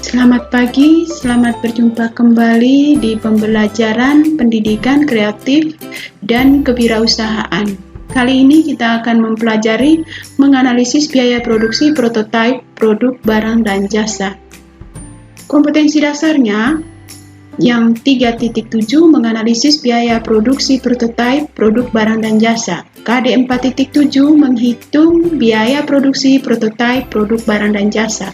Selamat pagi, selamat berjumpa kembali di pembelajaran pendidikan kreatif dan kewirausahaan. Kali ini kita akan mempelajari menganalisis biaya produksi prototipe produk barang dan jasa. Kompetensi dasarnya yang 3.7 menganalisis biaya produksi prototipe produk barang dan jasa. KD 4.7 menghitung biaya produksi prototipe produk barang dan jasa.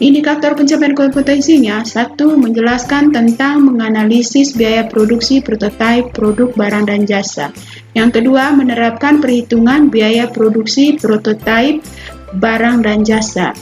Indikator pencapaian kompetensinya 1. Menjelaskan tentang menganalisis biaya produksi prototipe produk barang dan jasa. Yang kedua, menerapkan perhitungan biaya produksi prototipe barang dan jasa.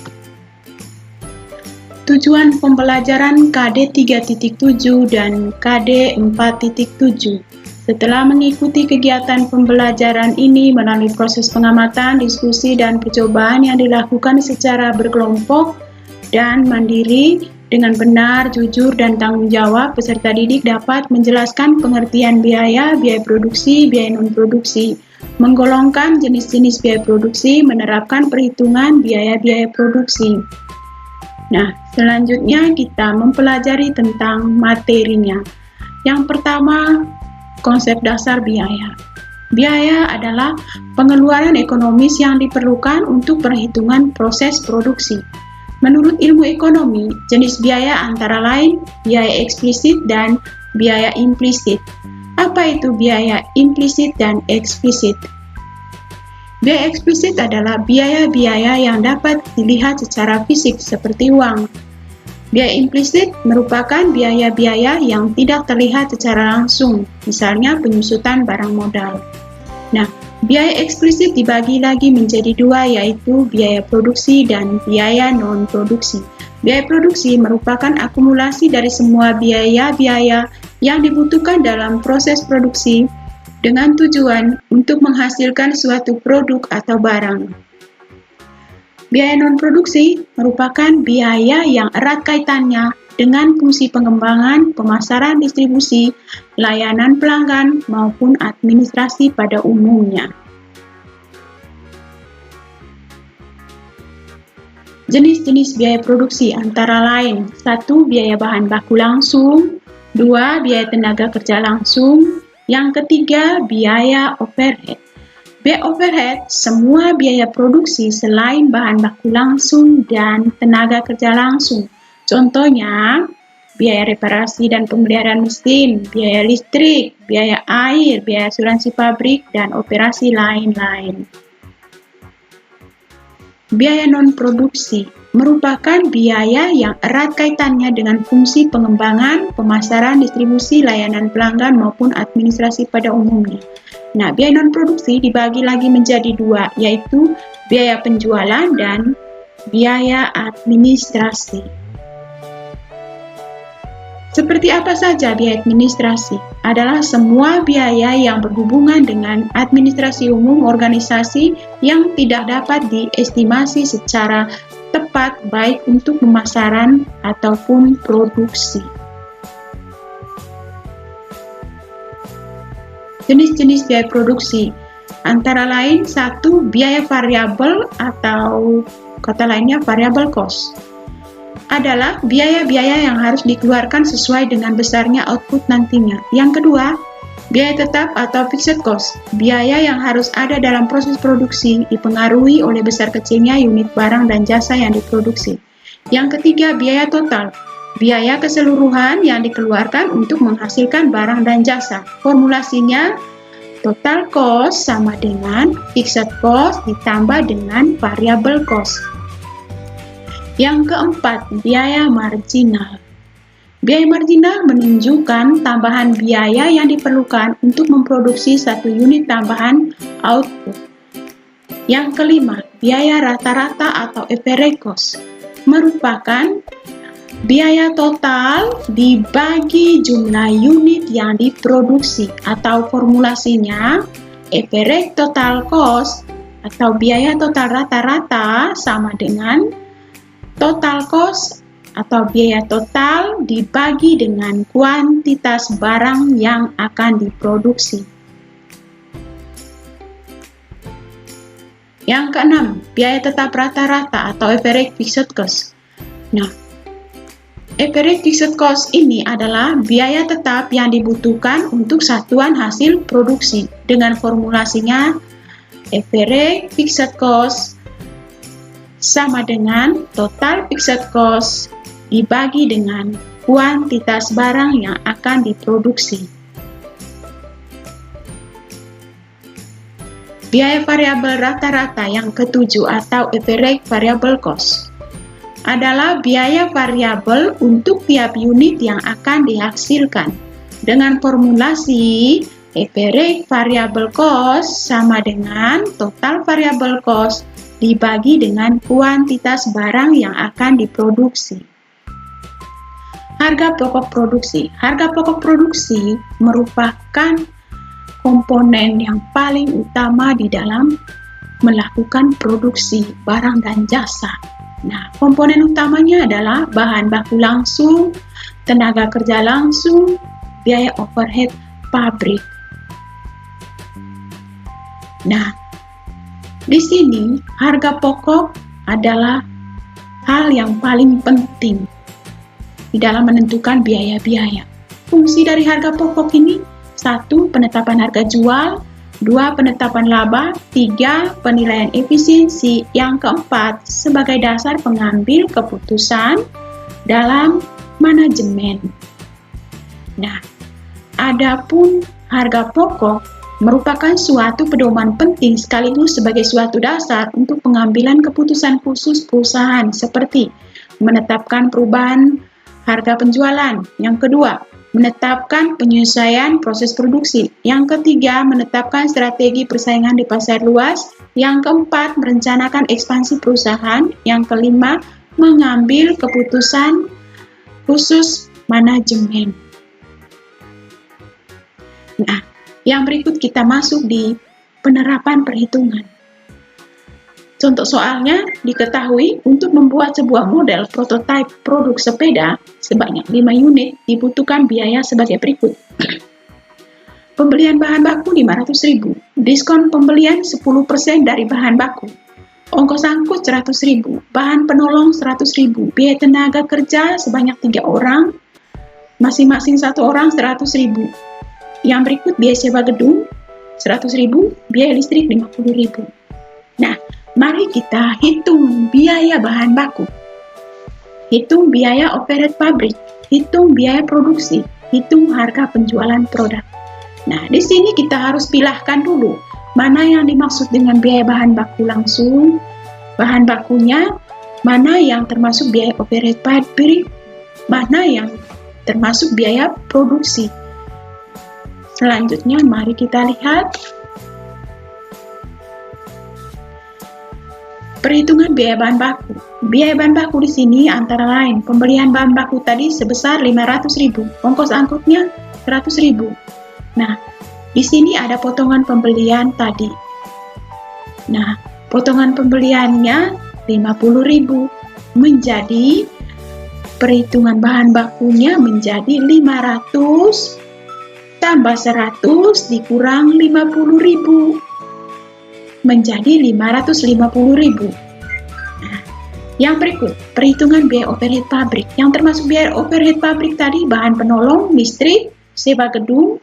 Tujuan pembelajaran KD 3.7 dan KD 4.7. Setelah mengikuti kegiatan pembelajaran ini melalui proses pengamatan, diskusi, dan percobaan yang dilakukan secara berkelompok dan mandiri dengan benar, jujur, dan tanggung jawab, peserta didik dapat menjelaskan pengertian biaya, biaya produksi, biaya non-produksi, menggolongkan jenis-jenis biaya produksi, menerapkan perhitungan biaya-biaya produksi. Nah, selanjutnya kita mempelajari tentang materinya. Yang pertama, konsep dasar biaya. Biaya adalah pengeluaran ekonomis yang diperlukan untuk perhitungan proses produksi. Menurut ilmu ekonomi, jenis biaya antara lain biaya eksplisit dan biaya implisit. Apa itu biaya implisit dan eksplisit? Biaya eksplisit adalah biaya-biaya yang dapat dilihat secara fisik seperti uang. Biaya implisit merupakan biaya-biaya yang tidak terlihat secara langsung, misalnya penyusutan barang modal. Nah, biaya eksplisit dibagi lagi menjadi dua, yaitu biaya produksi dan biaya non-produksi. Biaya produksi merupakan akumulasi dari semua biaya-biaya yang dibutuhkan dalam proses produksi dengan tujuan untuk menghasilkan suatu produk atau barang. Biaya non-produksi merupakan biaya yang erat kaitannya dengan fungsi pengembangan, pemasaran, distribusi, layanan pelanggan, maupun administrasi pada umumnya. Jenis-jenis biaya produksi antara lain 1. Biaya bahan baku langsung, 2. Biaya tenaga kerja langsung, yang ketiga biaya overhead. Biaya overhead semua biaya produksi selain bahan baku langsung dan tenaga kerja langsung. Contohnya, biaya reparasi dan pemeliharaan mesin, biaya listrik, biaya air, biaya asuransi pabrik, dan operasi lain-lain. Biaya non-produksi merupakan biaya yang erat kaitannya dengan fungsi pengembangan, pemasaran, distribusi, layanan pelanggan, maupun administrasi pada umumnya. Nah, biaya non-produksi dibagi lagi menjadi dua, yaitu biaya penjualan dan biaya administrasi. Seperti apa saja biaya administrasi? Adalah semua biaya yang berhubungan dengan administrasi umum organisasi yang tidak dapat diestimasi secara tepat baik untuk pemasaran ataupun produksi. Jenis-jenis biaya produksi antara lain 1. Biaya variabel atau kata lainnya variable cost adalah biaya-biaya yang harus dikeluarkan sesuai dengan besarnya output nantinya. Yang kedua, biaya tetap atau fixed cost, biaya yang harus ada dalam proses produksi dipengaruhi oleh besar kecilnya unit barang dan jasa yang diproduksi. Yang ketiga, biaya total, biaya keseluruhan yang dikeluarkan untuk menghasilkan barang dan jasa. Formulasinya, total cost sama dengan fixed cost ditambah dengan variable cost. Yang keempat, biaya marginal. Biaya marginal menunjukkan tambahan biaya yang diperlukan untuk memproduksi satu unit tambahan output. Yang kelima, biaya rata-rata atau average cost merupakan biaya total dibagi jumlah unit yang diproduksi, atau formulasinya average total cost atau biaya total rata-rata sama dengan total cost atau biaya total dibagi dengan kuantitas barang yang akan diproduksi. Yang keenam, biaya tetap rata-rata atau average fixed cost. Nah, Average fixed cost ini adalah biaya tetap yang dibutuhkan untuk satuan hasil produksi. Dengan formulasinya, average fixed cost sama dengan total fixed cost dibagi dengan kuantitas barang yang akan diproduksi. Biaya variabel rata-rata yang ketujuh atau average variable cost adalah biaya variabel untuk tiap unit yang akan dihasilkan. Dengan formulasi average variable cost sama dengan total variable cost dibagi dengan kuantitas barang yang akan diproduksi. Harga pokok produksi. Harga pokok produksi merupakan komponen yang paling utama di dalam melakukan produksi barang dan jasa. Nah, komponen utamanya adalah bahan baku langsung, tenaga kerja langsung, biaya overhead pabrik. Nah, di sini harga pokok adalah hal yang paling penting di dalam menentukan biaya-biaya. Fungsi dari harga pokok ini: 1. Penetapan harga jual, 2. Penetapan laba, 3. Penilaian efisiensi, yang keempat sebagai dasar pengambil keputusan dalam manajemen. Nah, adapun harga pokok merupakan suatu pedoman penting sekaligus sebagai suatu dasar untuk pengambilan keputusan khusus perusahaan, seperti menetapkan perubahan harga penjualan. Yang kedua, menetapkan penyesuaian proses produksi. Yang ketiga, menetapkan strategi persaingan di pasar luas. Yang keempat, merencanakan ekspansi perusahaan. Yang kelima, mengambil keputusan khusus manajemen. Nah, yang berikut kita masuk di penerapan perhitungan. Contoh soalnya, diketahui untuk membuat sebuah model prototipe produk sepeda sebanyak 5 unit dibutuhkan biaya sebagai berikut. Pembelian bahan baku 500.000, diskon pembelian 10% dari bahan baku, ongkos angkut 100.000, bahan penolong 100.000, biaya tenaga kerja sebanyak 3 orang, masing-masing 1 orang 100.000. Yang berikut biaya sewa gedung 100.000, biaya listrik 50.000. Nah, mari kita hitung biaya bahan baku, hitung biaya overhead pabrik, hitung biaya produksi, hitung harga penjualan produk. Nah, di sini kita harus pilahkan dulu mana yang dimaksud dengan biaya bahan baku langsung, bahan bakunya, mana yang termasuk biaya overhead pabrik, mana yang termasuk biaya produksi. Selanjutnya, mari kita lihat perhitungan biaya bahan baku. Biaya bahan baku di sini antara lain pembelian bahan baku tadi sebesar 500.000, ongkos angkutnya 100.000. Nah, di sini ada potongan pembelian tadi. Nah, potongan pembeliannya 50.000, menjadi perhitungan bahan bakunya menjadi 500 tambah 100 dikurang 50.000 menjadi 550.000. Nah, yang berikut perhitungan biaya overhead pabrik. Yang termasuk biaya overhead pabrik tadi bahan penolong, listrik, sewa gedung.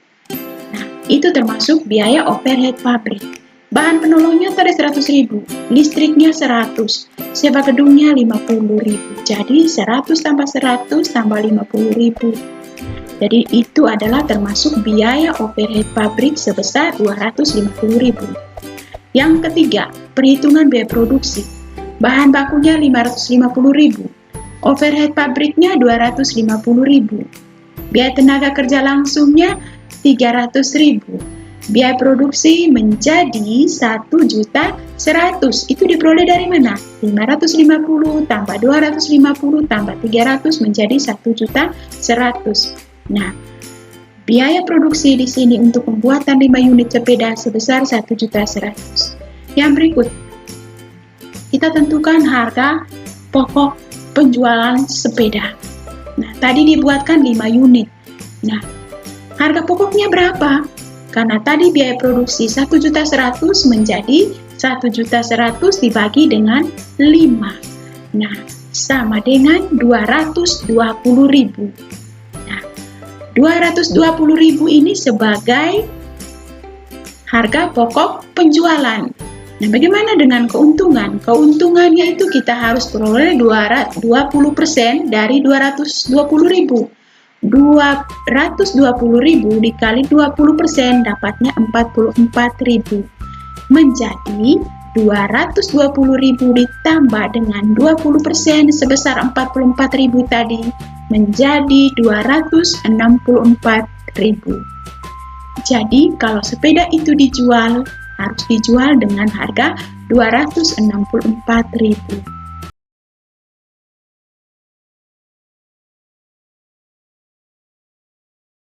Nah, itu termasuk biaya overhead pabrik. Bahan penolongnya tadi 100.000, listriknya 100, sewa gedungnya 50.000. Jadi 100 tambah 100 tambah 50.000. Jadi itu adalah termasuk biaya overhead pabrik sebesar 250.000. Yang ketiga, perhitungan biaya produksi. Bahan bakunya 550.000, overhead pabriknya 250.000, biaya tenaga kerja langsungnya 300.000, biaya produksi menjadi 1.100.000. Itu diperoleh dari mana? 550 tambah 250 tambah 300 menjadi 1.100.000. Nah, biaya produksi di sini untuk pembuatan 5 unit sepeda sebesar 1.100.000. Yang berikut, kita tentukan harga pokok penjualan sepeda. Nah, tadi dibuatkan 5 unit. Nah, harga pokoknya berapa? Karena tadi biaya produksi 1.100.000 menjadi 1.100.000 dibagi dengan 5. Nah, sama dengan 220.000. Nah, 220.000 ini sebagai harga pokok penjualan. Nah, bagaimana dengan keuntungan? Keuntungannya itu kita harus peroleh 20% dari 220.000. 220.000 dikali 20% dapatnya 44.000. Menjadi 220.000 ditambah dengan 20% sebesar 44.000 tadi menjadi 264.000. Jadi kalau sepeda itu dijual, harus dijual dengan harga 264.000.